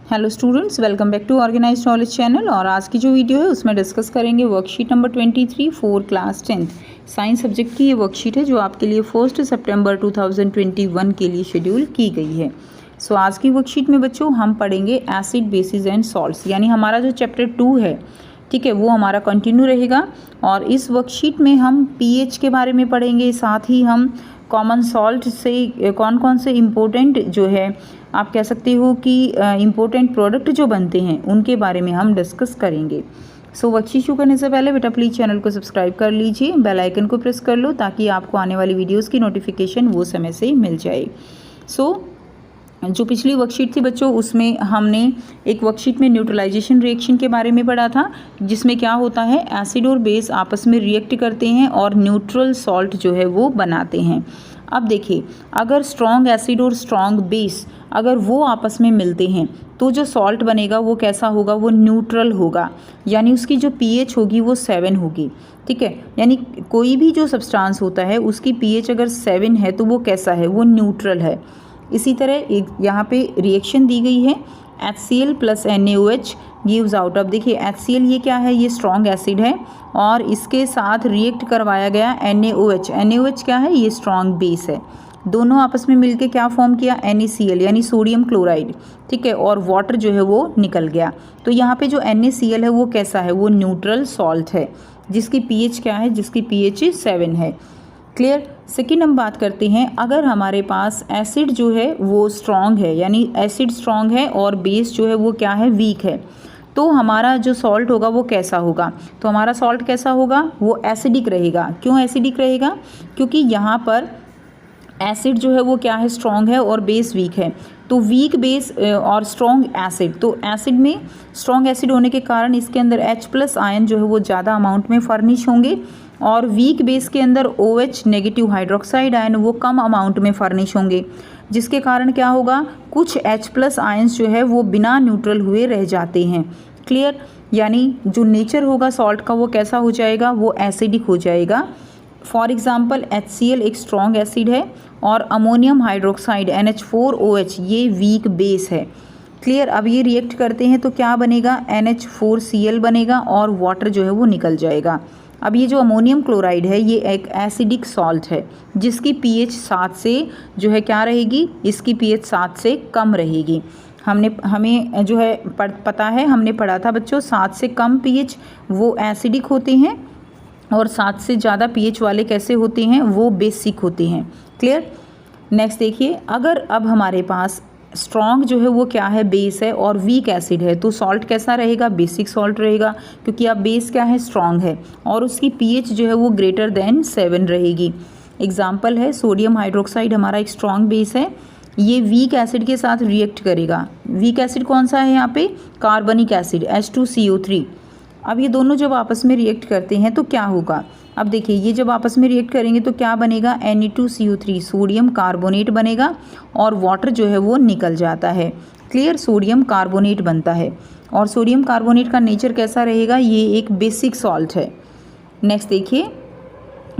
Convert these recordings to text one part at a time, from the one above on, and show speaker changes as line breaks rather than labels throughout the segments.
Hello students, welcome back to organised knowledge channel. और आज की जो वीडियो है उसमें डिस्कस करेंगे worksheet number 23 for class 10th science subject की। ये वर्कशीट है जो आपके लिए 1 सितंबर 2021 के लिए शेड्यूल की गई है। सो आज की वर्कशीट में बच्चों हम पढ़ेंगे एसिड बेसिस एंड सॉल्ट्स, यानी हमारा जो चैप्टर 2 है, ठीक है, वो हमारा कंटिन्यू रहेगा। और इस वर्कशीट में हम पीएच के बारे में पढ़ेंगे, साथ ही हम कॉमन सॉल्ट से कौन कौन से इम्पोर्टेंट जो है आप कह सकते हो कि इम्पोर्टेंट प्रोडक्ट जो बनते हैं उनके बारे में हम डिस्कस करेंगे। सो वर्कशीट शुरू करने से पहले बेटा प्लीज़ चैनल को सब्सक्राइब कर लीजिए, बेल आइकन को प्रेस कर लो ताकि आपको आने वाली वीडियोस की नोटिफिकेशन वो समय से मिल जाए। जो पिछली वर्कशीट थी बच्चों, उसमें हमने एक वर्कशीट में न्यूट्रलाइजेशन रिएक्शन के बारे में पढ़ा था, जिसमें क्या होता है एसिड और बेस आपस में रिएक्ट करते हैं और न्यूट्रल सॉल्ट जो है वो बनाते हैं। अब देखिए, अगर स्ट्रॉन्ग एसिड और स्ट्रॉन्ग बेस अगर वो आपस में मिलते हैं तो जो सॉल्ट बनेगा वो कैसा होगा, वो न्यूट्रल होगा, यानी उसकी जो पीएच होगी वो 7 होगी। ठीक है, यानी कोई भी जो सब्सटेंस होता है उसकी पीएच अगर 7 है तो वो कैसा है, वो न्यूट्रल है। इसी तरह एक यहाँ पे रिएक्शन दी गई है HCl plus NaOH gives out. अब देखिए HCl ये क्या है, ये स्ट्रॉन्ग एसिड है और इसके साथ रिएक्ट करवाया गया NaOH। NaOH क्या है, ये स्ट्रॉन्ग बेस है। दोनों आपस में मिलके क्या फॉर्म किया, NaCl यानी सोडियम क्लोराइड। ठीक है, और वाटर जो है वो निकल गया। तो यहाँ पे जो NaCl है वो कैसा है, वो न्यूट्रल सॉल्ट है, जिसकी पीएच क्या है, जिसकी पीएच 7 है। क्लियर। सेकेंड हम बात करते हैं, अगर हमारे पास एसिड जो है वो स्ट्रॉन्ग है, यानी एसिड स्ट्रॉन्ग है और बेस जो है वो क्या है, वीक है, तो हमारा जो सॉल्ट होगा वो कैसा होगा, तो हमारा सॉल्ट कैसा होगा, वो एसिडिक रहेगा। क्यों एसिडिक रहेगा, क्योंकि यहाँ पर एसिड जो है वो क्या है, स्ट्रॉन्ग है और बेस वीक है। तो वीक बेस और स्ट्रॉन्ग एसिड, तो एसिड में स्ट्रॉन्ग एसिड होने के कारण इसके अंदर H+ आयन जो है वो ज़्यादा अमाउंट में फर्निश होंगे, और वीक बेस के अंदर OH नेगेटिव हाइड्रोक्साइड आयन वो कम अमाउंट में फर्निश होंगे, जिसके कारण क्या होगा, कुछ H+ आयन्स जो है वो बिना न्यूट्रल हुए रह जाते हैं। क्लियर, यानी जो नेचर होगा सॉल्ट का वो कैसा हो जाएगा, वो एसिडिक हो जाएगा। फॉर एग्जाम्पल HCl एक स्ट्रॉन्ग एसिड है और अमोनियम हाइड्रोक्साइड NH4OH ये वीक बेस है। क्लियर। अब ये रिएक्ट करते हैं तो क्या बनेगा, NH4Cl बनेगा और वाटर जो है वो निकल जाएगा। अब ये जो अमोनियम क्लोराइड है ये एक एसिडिक सॉल्ट है, जिसकी पीएच 7 से जो है क्या रहेगी, इसकी पीएच 7 से कम रहेगी। हमें जो है पता है, हमने पढ़ा था बच्चों, 7 से कम पीएच वो एसिडिक होते हैं और 7 से ज़्यादा पीएच वाले कैसे होते हैं, वो बेसिक होते हैं। क्लियर। नेक्स्ट देखिए, अगर अब हमारे पास स्ट्रॉन्ग जो है वो क्या है, बेस है और वीक एसिड है, तो सॉल्ट कैसा रहेगा, बेसिक सॉल्ट रहेगा, क्योंकि अब बेस क्या है, स्ट्रॉन्ग है और उसकी पीएच जो है वो ग्रेटर देन 7 रहेगी। एग्जाम्पल है सोडियम हाइड्रोक्साइड, हमारा एक स्ट्रॉन्ग बेस है, ये वीक एसिड के साथ रिएक्ट करेगा। वीक एसिड कौन सा है यहाँ पे, कार्बनिक एसिड H2CO3। अब ये दोनों जब आपस में रिएक्ट करते हैं तो क्या होगा, अब देखिए ये जब आपस में रिएक्ट करेंगे तो क्या बनेगा, Na2CO3 सोडियम कार्बोनेट बनेगा और वाटर जो है वो निकल जाता है। क्लियर, सोडियम कार्बोनेट बनता है और सोडियम कार्बोनेट का नेचर कैसा रहेगा, ये एक बेसिक सॉल्ट है। नेक्स्ट देखिए,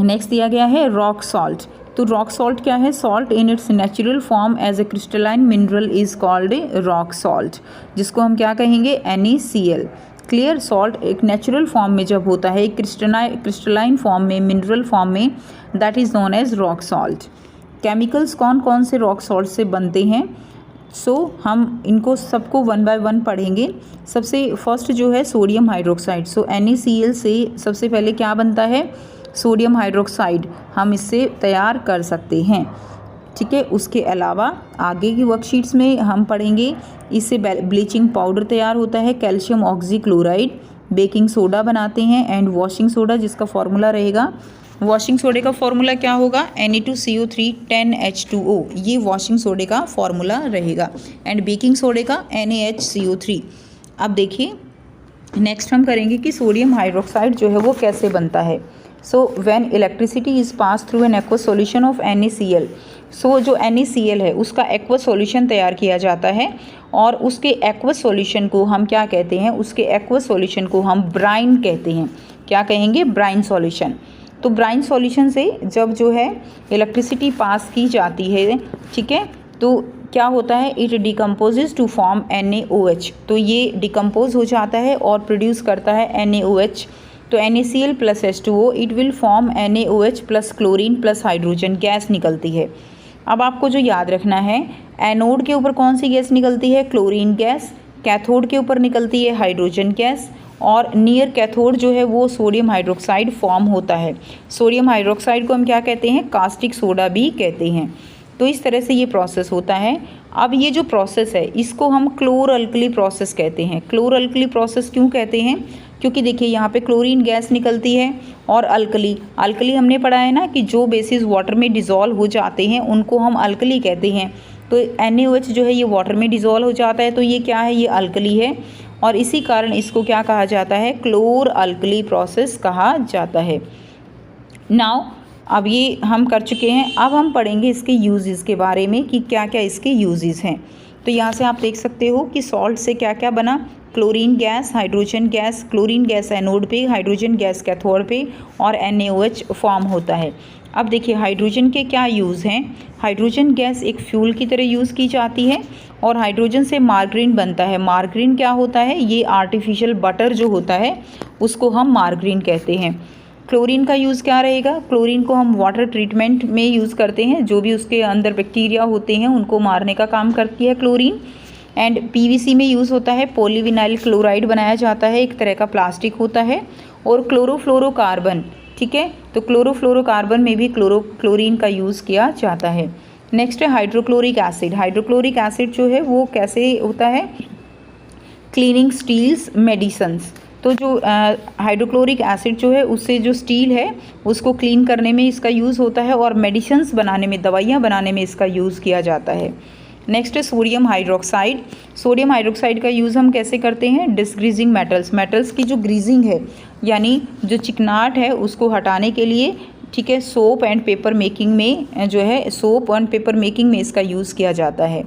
नेक्स्ट दिया गया है रॉक सॉल्ट। तो रॉक सॉल्ट क्या है, salt in its natural form as a crystalline mineral is called a rock salt, जिसको हम क्या कहेंगे, NaCl। क्लियर, सॉल्ट एक नेचुरल फॉर्म में जब होता है, एक क्रिस्टलाइन फॉर्म में, मिनरल फॉर्म में, that is known as rock salt. Chemicals कौन कौन से रॉक सॉल्ट से बनते हैं, हम इनको सबको 1 बाय 1 पढ़ेंगे। सबसे फर्स्ट जो है सोडियम हाइड्रोक्साइड, NaCl से सबसे पहले क्या बनता है, सोडियम हाइड्रोक्साइड हम इससे तैयार कर सकते हैं। ठीक है, उसके अलावा आगे की वर्कशीट्स में हम पढ़ेंगे इससे ब्लीचिंग पाउडर तैयार होता है, कैल्शियम ऑक्सीक्लोराइड, बेकिंग सोडा बनाते हैं एंड वॉशिंग सोडा, जिसका फॉर्मूला रहेगा, वॉशिंग सोडे का फॉर्मूला क्या होगा, Na2CO3 10H2O, ये वॉशिंग सोडे का फॉर्मूला रहेगा, एंड बेकिंग सोडे का NaHCO3। अब देखिए नेक्स्ट हम करेंगे कि सोडियम हाइड्रोक्साइड जो है वो कैसे बनता है। When electricity is pass through an aqueous solution of NaCl, जो NaCl है उसका एक्वस सॉल्यूशन तैयार किया जाता है और उसके एक्वस सॉल्यूशन को हम क्या कहते हैं, उसके एक्वस सॉल्यूशन को हम ब्राइन कहते हैं। क्या कहेंगे, ब्राइन सॉल्यूशन। तो ब्राइन सॉल्यूशन से जब जो है इलेक्ट्रिसिटी पास की जाती है, ठीक है, तो क्या होता है, it decomposes to form NaOH। तो ये डिकम्पोज हो जाता है और प्रोड्यूस करता है NaOH। तो NaCl plus H2O it will form NaOH plus chlorine plus hydrogen gas निकलती है। अब आपको जो याद रखना है, एनोड के ऊपर कौन सी गैस निकलती है, क्लोरीन गैस, कैथोड के ऊपर निकलती है हाइड्रोजन गैस, और नियर कैथोड जो है वो सोडियम हाइड्रोक्साइड फॉर्म होता है। सोडियम हाइड्रोक्साइड को हम क्या कहते हैं, कास्टिक सोडा भी कहते हैं। तो इस तरह से ये प्रोसेस होता है। अब ये जो प्रोसेस है इसको हम क्लोर अल्कली प्रोसेस कहते हैं। क्लोर अल्कली प्रोसेस क्यों कहते हैं, क्योंकि देखिए यहाँ पे क्लोरीन गैस निकलती है और अल्कली हमने पढ़ा है ना कि जो बेसिस वाटर में डिज़ोल्व हो जाते हैं उनको हम अल्कली कहते हैं। तो NaOH जो है ये वाटर में डिज़ोल्व हो जाता है, तो ये क्या है, ये अल्कली है, और इसी कारण इसको क्या कहा जाता है, क्लोर अल्कली प्रोसेस कहा जाता है। नाउ अब ये हम कर चुके हैं, अब हम पढ़ेंगे इसके यूजेस के बारे में कि क्या क्या इसके यूजेस हैं। तो यहाँ से आप देख सकते हो कि सॉल्ट से क्या क्या बना, chlorine gas, hydrogen gas, chlorine gas anode पे, हाइड्रोजन गैस कैथोड पे, और NaOH फॉर्म होता है। अब देखिए हाइड्रोजन के क्या यूज़ हैं। हाइड्रोजन गैस एक फ्यूल की तरह यूज़ की जाती है और हाइड्रोजन से मार्गरीन बनता है। मार्गरीन क्या होता है, ये आर्टिफिशियल बटर जो होता है उसको हम मार्गरीन कहते हैं। क्लोरीन का यूज़ क्या रहेगा, क्लोरीन को हम वाटर ट्रीटमेंट में यूज़ करते हैं, जो भी उसके अंदर बैक्टीरिया होते हैं उनको मारने का काम करती है क्लोरीन। एंड PVC में यूज़ होता है, पॉलीविनाइल क्लोराइड बनाया जाता है, एक तरह का प्लास्टिक होता है। और क्लोरोफ्लोरोकार्बन, ठीक है, तो क्लोरोफ्लोरोकार्बन में भी क्लोरीन का यूज़ किया जाता है। नेक्स्ट है हाइड्रोक्लोरिक एसिड। हाइड्रोक्लोरिक एसिड जो है वो कैसे होता है, क्लीनिंग स्टील्स मेडिसन्स। तो जो हाइड्रोक्लोरिक एसिड जो है उससे जो स्टील है उसको क्लीन करने में इसका यूज़ होता है, और मेडिसिन्स बनाने में, दवाइयाँ बनाने में इसका यूज़ किया जाता है। नेक्स्ट है सोडियम हाइड्रोक्साइड। सोडियम हाइड्रोक्साइड का यूज़ हम कैसे करते हैं, डिसग्रीजिंग मेटल्स की जो ग्रीजिंग है यानी जो चिकनाहट है उसको हटाने के लिए, ठीक है, सोप एंड पेपर मेकिंग में जो है, सोप एंड पेपर मेकिंग में इसका यूज़ किया जाता है।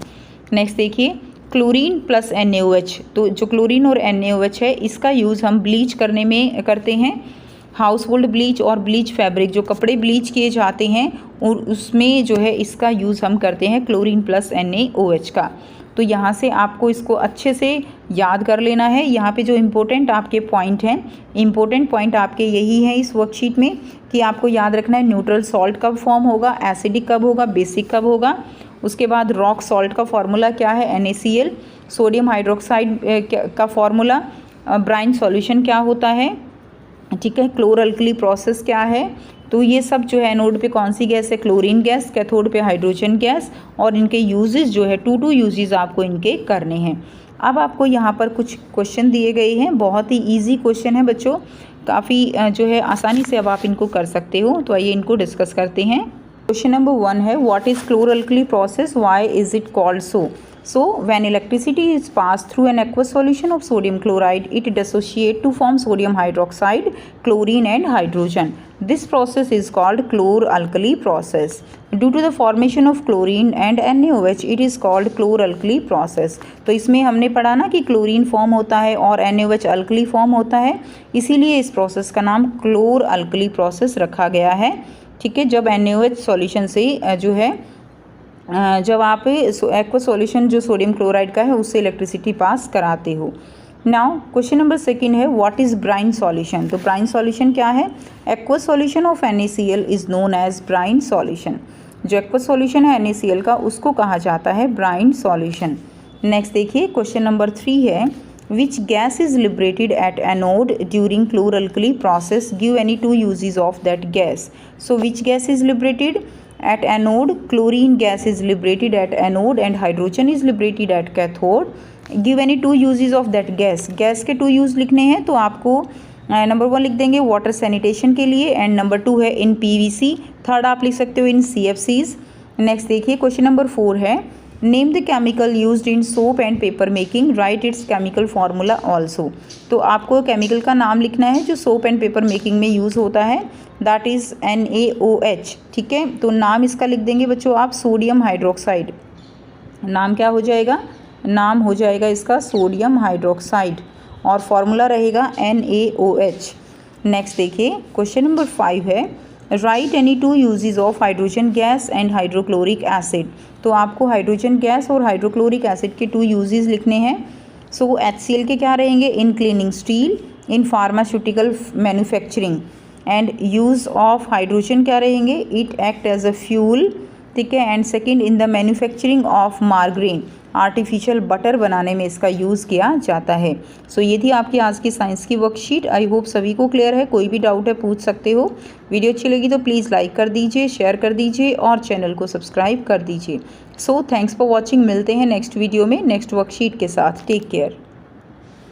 नेक्स्ट देखिए क्लोरीन प्लस NaOH। तो जो क्लोरीन और NaOH है इसका यूज़ हम ब्लीच करने में करते हैं। हाउस होल्ड ब्लीच और ब्लीच फैब्रिक, जो कपड़े ब्लीच किए जाते हैं और उसमें जो है इसका यूज़ हम करते हैं क्लोरीन प्लस NaOH का। तो यहाँ से आपको इसको अच्छे से याद कर लेना है। यहाँ पे जो इम्पोर्टेंट आपके पॉइंट हैं, इम्पोर्टेंट पॉइंट आपके यही हैं इस वर्कशीट में कि आपको याद रखना है न्यूट्रल सॉल्ट कब फॉर्म होगा, एसिडिक कब होगा, बेसिक कब होगा। उसके बाद रॉक सॉल्ट का फॉर्मूला क्या है, NaCl। सोडियम हाइड्रोक्साइड का फॉर्मूला, ब्राइन सॉल्यूशन क्या होता है, ठीक है, क्लोर अल्कली प्रोसेस क्या है। तो ये सब जो है एनोड पे कौन सी गैस है, क्लोरीन गैस, कैथोड पे हाइड्रोजन गैस, और इनके यूजेस जो है 2 यूजेस आपको इनके करने हैं। अब आपको यहाँ पर कुछ क्वेश्चन दिए गए हैं, बहुत ही इजी क्वेश्चन है बच्चों, काफ़ी जो है आसानी से अब आप इनको कर सकते हो। तो आइए इनको डिस्कस करते हैं। क्वेश्चन नंबर 1 है, what is क्लोर alkali process, why is it called so. So when electricity is passed through an aqueous solution of sodium chloride, it dissociates to form sodium hydroxide, chlorine and hydrogen. This process is called chlor-alkali process. Due to the formation of chlorine and NaOH, it is called chlor-alkali process. तो इसमें हमने पढ़ा ना कि chlorine form होता है और NaOH alkali form होता है, इसीलिए इस प्रोसेस का नाम क्लोर अल्कली प्रोसेस रखा गया है। ठीक है, जब NaOH सॉल्यूशन से जो है जब आप एक्वस सॉल्यूशन जो सोडियम क्लोराइड का है उससे इलेक्ट्रिसिटी पास कराते हो। नाउ क्वेश्चन नंबर 2 है, व्हाट इज़ ब्राइन सॉल्यूशन। तो ब्राइन सॉल्यूशन क्या है, aqueous solution of NaCl is known as brine solution. जो एक्वस सॉल्यूशन है NaCl का उसको कहा जाता है ब्राइन सॉल्यूशन। नेक्स्ट देखिए क्वेश्चन नंबर 3 है, which gas is liberated at anode during chlor alkali process, give any 2 uses of that gas. So which gas is liberated at anode, chlorine gas is liberated at anode and hydrogen is liberated at cathode. Give any 2 uses of that gas. Gas के 2 use लिखने हैं, तो आपको number 1 लिख देंगे water sanitation के लिए, and number 2 है इन PVC, थर्ड आप लिख सकते हो इन CFCs। नेक्स्ट देखिए क्वेश्चन नंबर 4 है, name the chemical used in soap and paper making, right it's chemical formula also. तो आपको केमिकल का नाम लिखना है जो सोप एंड पेपर मेकिंग में यूज़ होता है, दैट इज़ NaOH। ठीक है, तो नाम इसका लिख देंगे बच्चों आप सोडियम हाइड्रोक्साइड। नाम क्या हो जाएगा, नाम हो जाएगा इसका सोडियम हाइड्रोक्साइड, और फॉर्मूला रहेगा NaOH। नेक्स्ट देखिए क्वेश्चन नंबर 5 है, right any two uses of hydrogen gas and hydrochloric acid. तो आपको हाइड्रोजन गैस और हाइड्रोक्लोरिक एसिड के 2 यूजेस लिखने हैं। सो HCl के क्या रहेंगे? In cleaning steel, in pharmaceutical manufacturing. And use of hydrogen क्या रहेंगे? It act as a fuel, ठीक है। And second, in the manufacturing of margarine, artificial butter बनाने में इसका यूज़ किया जाता है। सो ये थी आपकी आज की साइंस की वर्कशीट। आई होप सभी को क्लियर है। कोई भी डाउट है पूछ सकते हो। वीडियो अच्छी लगी तो प्लीज़ लाइक कर दीजिए, शेयर कर दीजिए और चैनल को सब्सक्राइब कर दीजिए। So thanks for watching. मिलते हैं नेक्स्ट वीडियो में नेक्स्ट वर्कशीट के साथ। Take care.